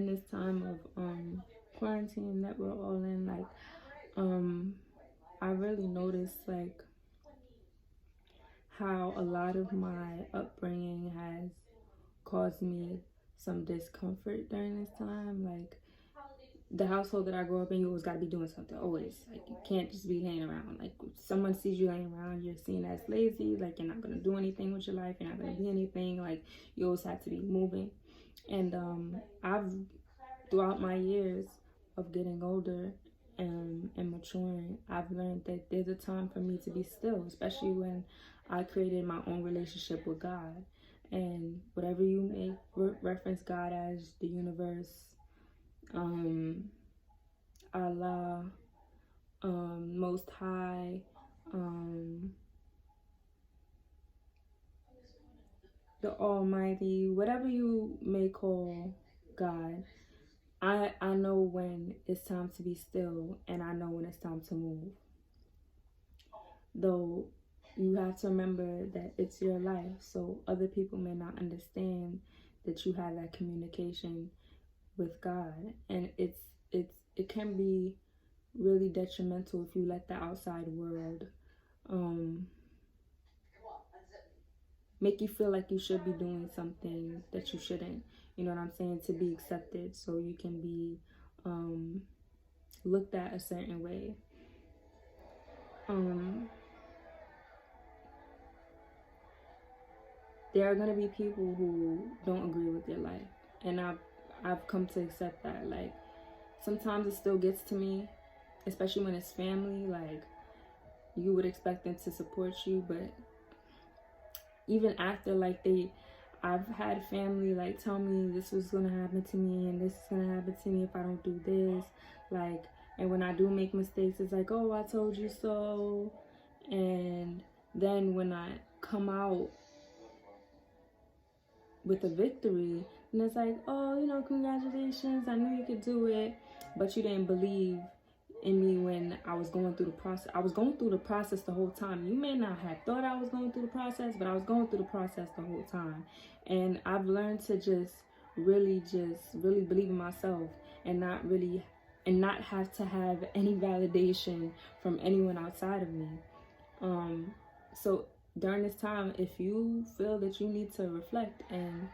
In this time of quarantine that we're all in, like um I really noticed like how a lot of my upbringing has caused me some discomfort during this time. Like the household that I grew up in, you always got to be doing something. Always, like you can't just be laying around. Like if someone sees you laying around, you're seen as lazy. Like you're not gonna do anything with your life. You're not gonna be anything. Like you always have to be moving. And I've throughout my years of getting older and maturing, I've learned that there's a time for me to be still, especially when I created my own relationship with God. And whatever you may reference God as, the universe, um, Allah, Most High, um, the Almighty, whatever you may call God, I know when it's time to be still, and I know when it's time to move. Though you have to remember that it's your life, so other people may not understand that you have that communication with God, and it can be really detrimental if you let the outside world um make you feel like you should be doing something that you shouldn't. You know what I'm saying? To be accepted, so you can be um looked at a certain way. um there are going to be people who don't agree with your life, and I've come to accept that. Like sometimes it still gets to me, especially when it's family. Like you would expect them to support you, but even after, like I've had family like tell me this was gonna happen to me and this is gonna happen to me if I don't do this. Like, and when I do make mistakes, it's like, oh, I told you so. And then when I come out with a victory, and it's like, oh, congratulations, I knew you could do it, but you didn't believe in me when I was going through the process. I was going through the process the whole time. You may not have thought I was going through the process, but I was going through the process the whole time. And I've learned to just really believe in myself, and not have to have any validation from anyone outside of me. So during this time, if you feel that you need to reflect and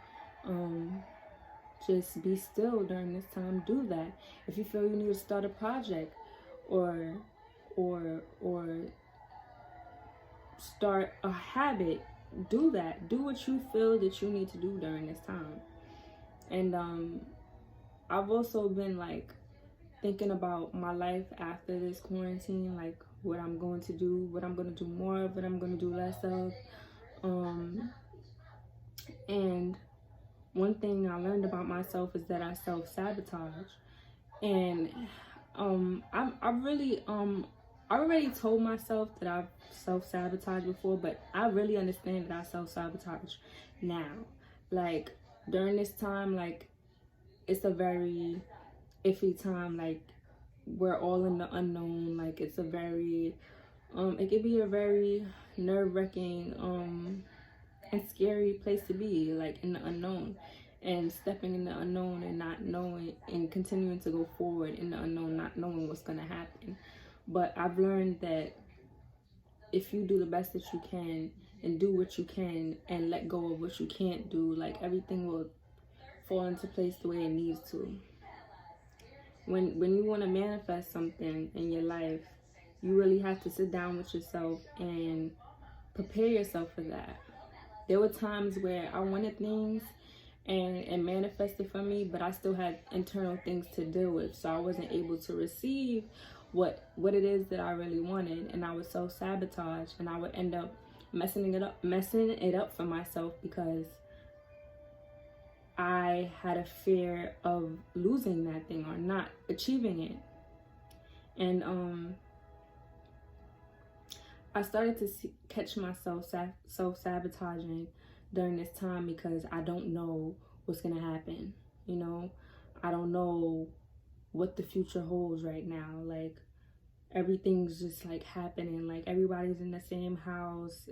just be still during this time, do that. If you feel you need to start a project or or start a habit, do that. Do what you feel that you need to do during this time. And I've also been like thinking about my life after this quarantine, like what I'm going to do, what I'm going to do more of, what I'm going to do less of. And one thing I learned about myself is that I self-sabotage. And I already told myself that I've self-sabotaged before, but I really understand that I self-sabotage now. Like during this time, like it's a very iffy time. Like we're all in the unknown. Like it's a very it could be a very nerve-wracking and scary place to be, like in the unknown, and stepping in the unknown and not knowing, and continuing to go forward in the unknown, not knowing what's going to happen. But I've learned that if you do the best that you can and do what you can and let go of what you can't do, like everything will fall into place the way it needs to. When you want to manifest something in your life, you really have to sit down with yourself and prepare yourself for that. There were times where I wanted things and manifested for me, but I still had internal things to deal with, so I wasn't able to receive what it is that I really wanted, and I would self-sabotage, and I would end up messing it up for myself because I had a fear of losing that thing or not achieving it. And I started to catch myself self-sabotaging during this time because I don't know what's going to happen. I don't know what the future holds right now. Like everything's just like happening. Like everybody's in the same house.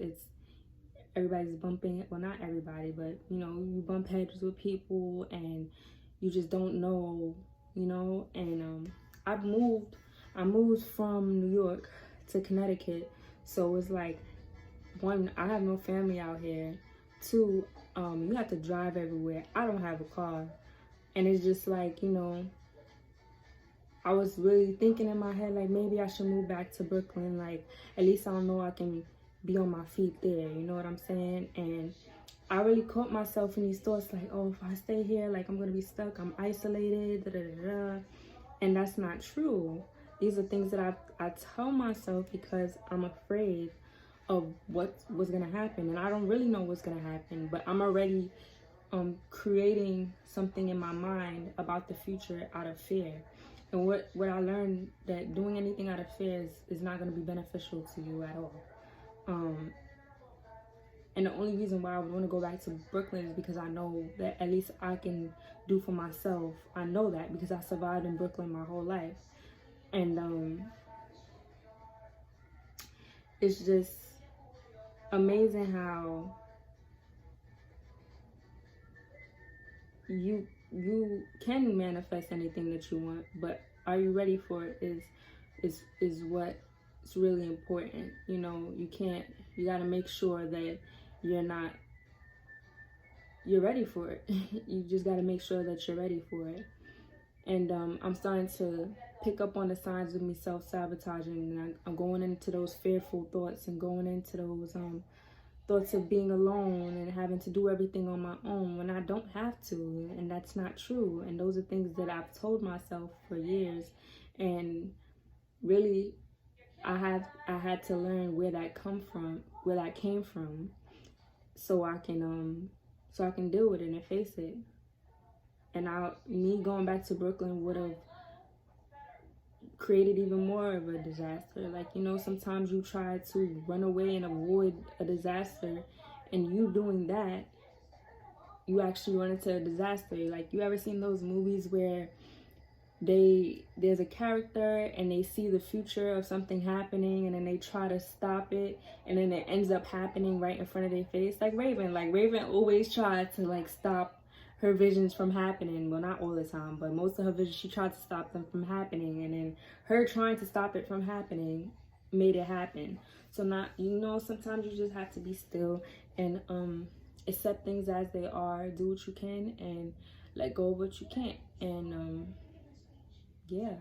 Everybody's bumping, well, not everybody, but you bump heads with people, and you just don't know, you know. And I moved from New York to Connecticut, so it's like, one, I have no family out here. Two, you have to drive everywhere. I don't have a car, and it's just like, you know, I was really thinking in my head, like, maybe I should move back to Brooklyn. Like, at least I know I can be on my feet there. You know what I'm saying? And I really caught myself in these thoughts, like, oh, if I stay here, like, I'm going to be stuck. I'm isolated, da da da da. And that's not true. These are things that I tell myself because I'm afraid of what was going to happen. And I don't really know what's going to happen, but I'm already creating something in my mind about the future out of fear. And what I learned, that doing anything out of fear is not going to be beneficial to you at all. And the only reason why I would want to go back to Brooklyn is because I know that at least I can do for myself. I know that because I survived in Brooklyn my whole life. And it's just amazing how you can manifest anything that you want, but are you ready for it is what's really important. You know, you got to make sure that you're ready for it. You just got to make sure that you're ready for it. And I'm starting to pick up on the signs of me self-sabotaging, and I'm going into those fearful thoughts and going into those thoughts of being alone and having to do everything on my own when I don't have to, and that's not true. And those are things that I've told myself for years, and really I had to learn where that came from, so I can deal with it and face it. And me going back to Brooklyn would have created even more of a disaster. Like, you know, sometimes you try to run away and avoid a disaster, and you doing that, you actually run into a disaster. Like, you ever seen those movies where there's a character and they see the future of something happening, and then they try to stop it, and then it ends up happening right in front of their face? Like Raven always tried to like stop her visions from happening. Well, not all the time, but most of her visions, she tried to stop them from happening, and then her trying to stop it from happening made it happen. So not, you know, sometimes you just have to be still and accept things as they are, do what you can, and let go of what you can't. And yeah,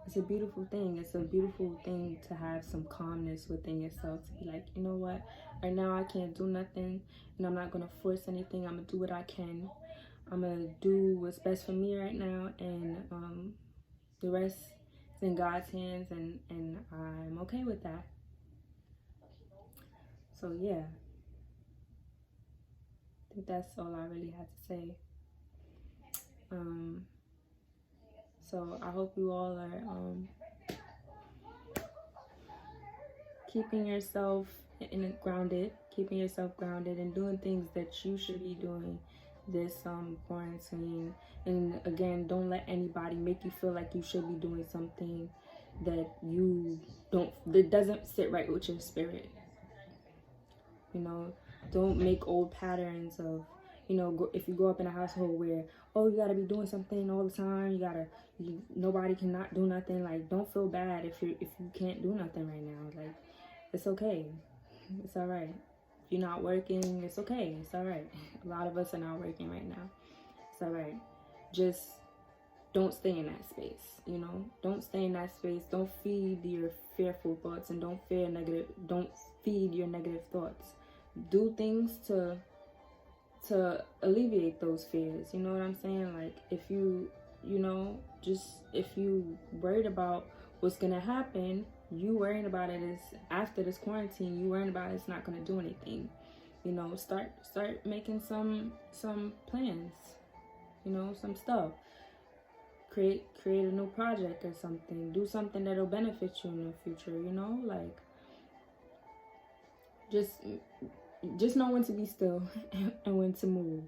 it's a beautiful thing. It's a beautiful thing to have some calmness within yourself, to be like, you know what, right now I can't do nothing, and I'm not gonna force anything. I'm gonna do what I can. I'm gonna do what's best for me right now, and the rest is in God's hands, and I'm okay with that. So yeah, I think that's all I really had to say. So I hope you all are keeping yourself keeping yourself grounded and doing things that you should be doing this quarantine. And again, don't let anybody make you feel like you should be doing something that doesn't sit right with your spirit. You know, don't make old patterns of, you know, if you grow up in a household where, oh, you gotta be doing something all the time, nobody cannot do nothing. Like, don't feel bad if you can't do nothing right now. Like, it's okay. It's all right. If you're not working, it's okay. It's all right. A lot of us are not working right now. It's all right. Just don't stay in that space, you know? Don't stay in that space. Don't feed your fearful thoughts, and don't feed your negative thoughts. Do things to alleviate those fears. You know what I'm saying? Like, if you worried about what's gonna happen, you worrying about it is, after this quarantine, you worrying about it's not gonna do anything. You know, start making some plans, you know, some stuff. Create a new project or something. Do something that'll benefit you in the future, you know? Like, just know when to be still and when to move.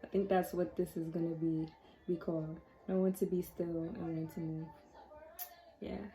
I think that's what this is gonna be called. Know when to be still and when to move. Yeah.